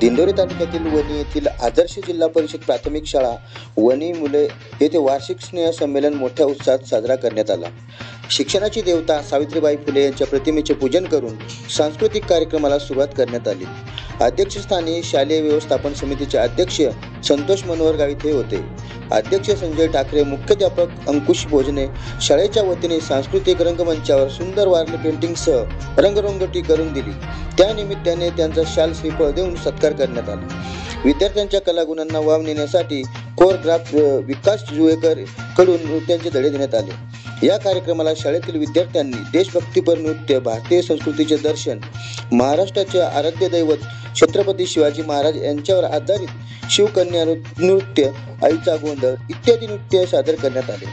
दिंडोरी तालुक्यातील वणी येथील आदर्श जिल्हा परिषद प्राथमिक शाळा वणी मुले येथे वार्षिक स्नेह संमेलन मोठ्या उत्साहात साजरा करण्यात आला। शिक्षणाची देवता सावित्रीबाई फुले यांच्या प्रतिमेचे पूजन करून सांस्कृतिक कार्यक्रमाला सुरुवात करण्यात आली। अध्यक्षस्थानी शालेय व्यवस्थापन समितीचे अध्यक्ष संतोष मनोहर गाविते होते। अध्यक्ष संजय ठाकरे, मुख्याध्यापक अंकुश भोजने शाळेच्या वतीने सांस्कृतिक रंगमंचावर सुंदर वारली पेंटिंगसह रंगरंगोटी करून दिली। त्यानिमित्ताने त्यांचा शाल श्रीफळ देऊन सत्कार करण्यात आला। विद्यार्थ्यांच्या कलागुणांना वाव नेण्यासाठी कोरिओग्राफ विकास जुवेकर कडून नृत्याचे धडे देण्यात आले। या कार्यक्रमाला शाळेतील विद्यार्थ्यांनी देशभक्तीपर नृत्य, भारतीय संस्कृतीचे दर्शन, महाराष्ट्राचे आराध्य दैवत छत्रपती शिवाजी महाराज यांच्यावर आधारित शिवकन्या नृत्य, आईचा गोंधळ इत्यादी नृत्य सादर करण्यात आले।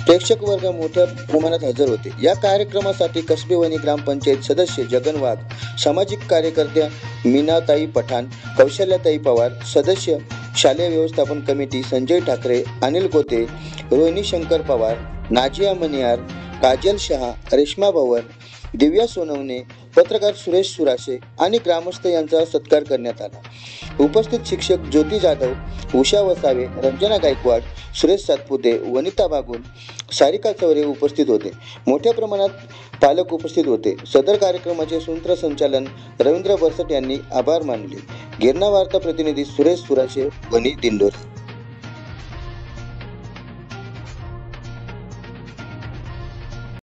प्रेक्षक वर्ग मोठ्या प्रमाणात हजर होते। या कार्यक्रमासाठी कसबे वणी ग्रामपंचायत सदस्य जगन वाघ, सामाजिक कार्यकर्त्या मीनाताई पठाण, कौशल्याताई पवार, सदस्य शालेय व्यवस्थापन कमिटी संजय ठाकरे, अनिल गोते, रोहिणी शंकर पवार, नाजिया मनियार, काजल शहा, रेश्मा भवन, दिव्या सोनवणे, पत्रकार सुरेश सुराशे आणि ग्रामस्थ यांचा सत्कार करण्यात आला। उपस्थित शिक्षक ज्योती जाधव, उषा वसावे, रंजना गायकवाड, सुरेश सातपुते, वनिता बागुल, सारिका चौरे उपस्थित होते। मोठ्या प्रमाणात पालक उपस्थित होते। सदर कार्यक्रमाचे सूत्रसंचालन रवींद्र बरसट यांनी आभार मानले। गिरणा वार्ता प्रतिनिधी सुरेश सुराशे, वणी, दिंडोरी।